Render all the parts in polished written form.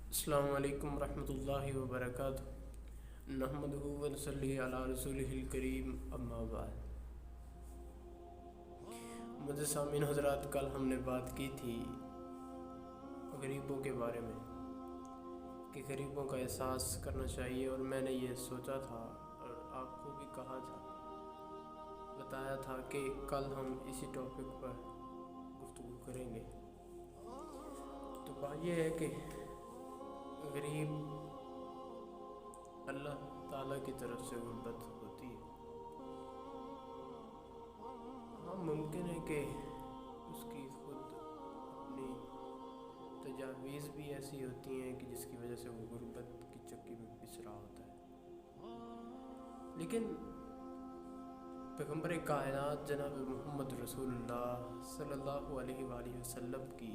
السلام علیکم ورحمۃ اللہ وبرکاتہ۔ نحمدہ و نصلی علی رسولہ الکریم، اما بعد۔ مجھے سامعین حضرات، کل ہم نے بات کی تھی غریبوں کے بارے میں کہ غریبوں کا احساس کرنا چاہیے، اور میں نے یہ سوچا تھا اور آپ کو بھی کہا تھا، بتایا تھا کہ کل ہم اسی ٹاپک پر گفتگو کریں گے۔ تو بات یہ ہے کہ غریب اللہ تعالیٰ کی طرف سے غربت ہوتی ہے۔ ہاں، ممکن ہے کہ اس کی خود اپنی تجاویز بھی ایسی ہوتی ہیں کہ جس کی وجہ سے وہ غربت کی چکی میں پس رہا ہوتا ہے، لیکن پیغمبر کائنات جناب محمد رسول اللہ صلی اللہ علیہ وآلہ وسلم کی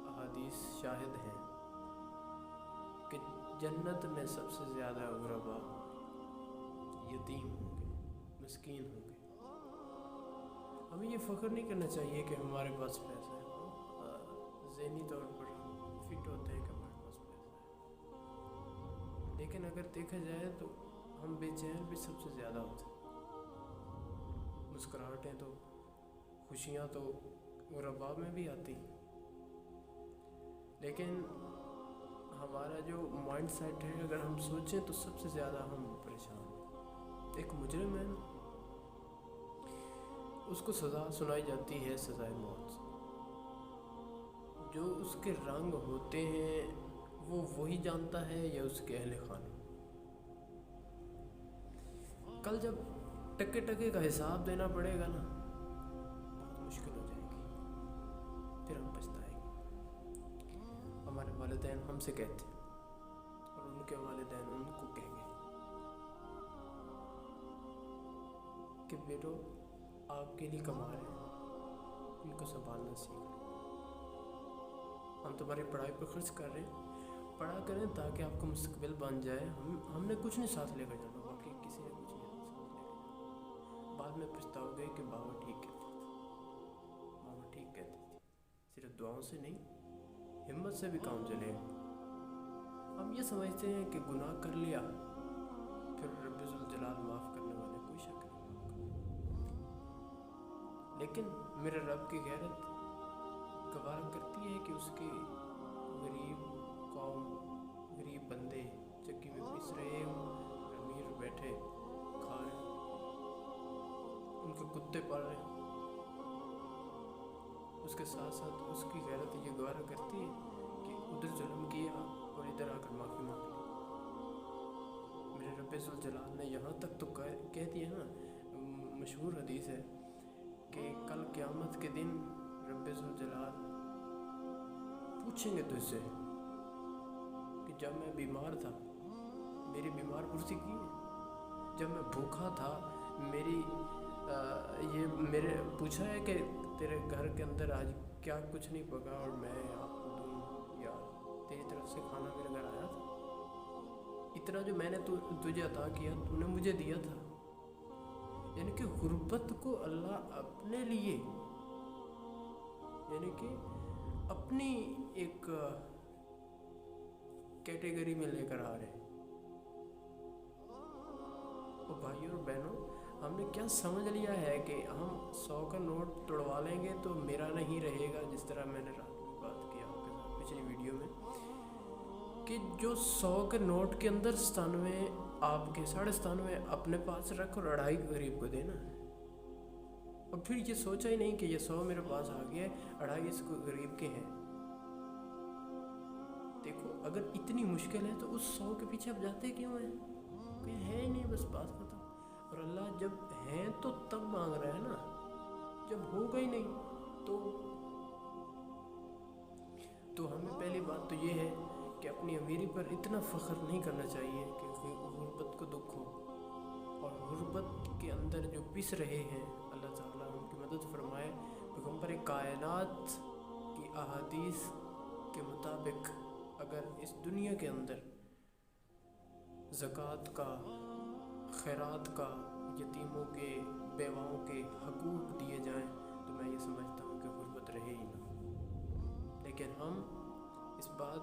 احادیث شاہد ہیں کہ جنت میں سب سے زیادہ غربا یتیم ہوں گے، مسکین ہوں گے۔ ہمیں یہ فخر نہیں کرنا چاہیے کہ ہمارے پاس پیسہ ہے، ذہنی طور پر ہم فٹ ہوتے ہیں کہ ہمارے پاس پیسہ ہے، لیکن اگر دیکھا جائے تو ہم بے چین بھی سب سے زیادہ ہوتے ہیں۔ مسکراہٹیں تو، خوشیاں تو غربا میں بھی آتی ہیں، لیکن ہمارا جو مائنڈ سیٹ ہے، اگر ہم سوچیں تو سب سے زیادہ ہم پریشان ہیں۔ ایک مجرم ہے، اس کو سزا سنائی جاتی ہے سزائے موت سے۔ جو اس کے رنگ ہوتے ہیں وہ وہی جانتا ہے یا اس کے اہل خانہ۔ کل جب ٹکے ٹکے کا حساب دینا پڑے گا نا، بہت مشکل ہو جائے گی، پھر ہم پچھتائیں گے۔ ہمارے والدین ہم سے کہتے ہیں اور ان کے والدین ان کو کہیں گے کہ بیٹو، آپ کے لیے کما رہے ہیں، ان کو سنبھالنا سیکھ لو۔ ہم تمہاری پڑھائی پر خرچ کر رہے ہیں، پڑھا کریں تاکہ آپ کا مستقبل بن جائے۔ ہم نے کچھ نہیں ساتھ لے کر جانا، باقی کسی نے کچھ نہیں ساتھ لے کر جانا۔ بعد میں پچھتاؤ گے کہ بابا ٹھیک کہتے تھے، ماما ٹھیک کہتی تھی۔ صرف دعاؤں سے نہیں، ہمت سے بھی کام چلے گا۔ ہم یہ سمجھتے ہیں کہ گناہ کر لیا پھر رب ذوالجلال معاف کرنے والے، کوئی شک نہیں معاف کرنے، لیکن میرے رب کی غیرت گوارا کرتی ہے کہ اس کے غریب قوم، غریب بندے چکی میں پس رہے ہوں، امیر بیٹھے کھا رہے ہوں، ان کے کتے پال رہے ہوں، اس کے ساتھ ساتھ اس کی غیرت یہ گوارا کرتی ہے کہ ادھر ظلم کیا اور ادھر آ کر معافی مانگ لی۔ میرے رب ذوالجلال نے یہاں تک تو کہہ دیا نا، مشہور حدیث ہے کہ کل قیامت کے دن رب ذوالجلال پوچھیں گے تجھ سے کہ جب میں بیمار تھا میری بیمار پرسی کی ہے، جب میں بھوکا تھا یہ میرے پوچھا ہے کہ تیرے گھر کے اندر آج کیا کچھ نہیں پکا اور میں آپ کو دوں، یا تیری طرف سے کھانا میرے گھر آیا تھا؟ اتنا جو میں نے تجھے عطا کیا تو نے مجھے دیا تھا۔ یعنی کہ غربت کو اللہ اپنے لیے، یعنی کہ اپنی ایک کیٹیگری میں لے کر آ رہے ہیں۔ اور بھائیوں اور بہنوں، ہم نے کیا سمجھ لیا ہے کہ ہم 100 کا نوٹ توڑوا لیں گے تو میرا نہیں رہے گا، جس طرح میں نے رات میں بات کیا آپ کے ساتھ پچھلی ویڈیو میں کہ جو 100 کے نوٹ کے اندر 97 آپ کے، 97.5 اپنے پاس رکھ اور 2.5 غریب کو دینا ہے، اور پھر یہ سوچا ہی نہیں کہ یہ 100 میرے پاس آ گیا ہے، 2.5 اس کو غریب کے ہیں۔ دیکھو، اگر اتنی مشکل ہے تو اس 100 کے پیچھے اب جاتے کیوں ہیں؟ کہ ہے ہی نہیں، بس بات ختم۔ اور اللہ جب ہیں تو تب مانگ رہا ہے نا، جب ہوگا ہی نہیں تو ہمیں پہلی بات تو یہ ہے کہ اپنی امیری پر اتنا فخر نہیں کرنا چاہیے کہ غربت کو دکھ ہو، اور غربت کے اندر جو پس رہے ہیں اللہ تعالیٰ ان کی مدد فرمائے۔ پیغمبر کائنات کی احادیث کے مطابق اگر اس دنیا کے اندر زکوٰۃ کا، خیرات کا، یتیموں کے، بیواؤں کے حقوق دیے جائیں تو میں یہ سمجھتا ہوں کہ غربت رہے ہی نہ۔ لیکن ہم اس بات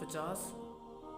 50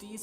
30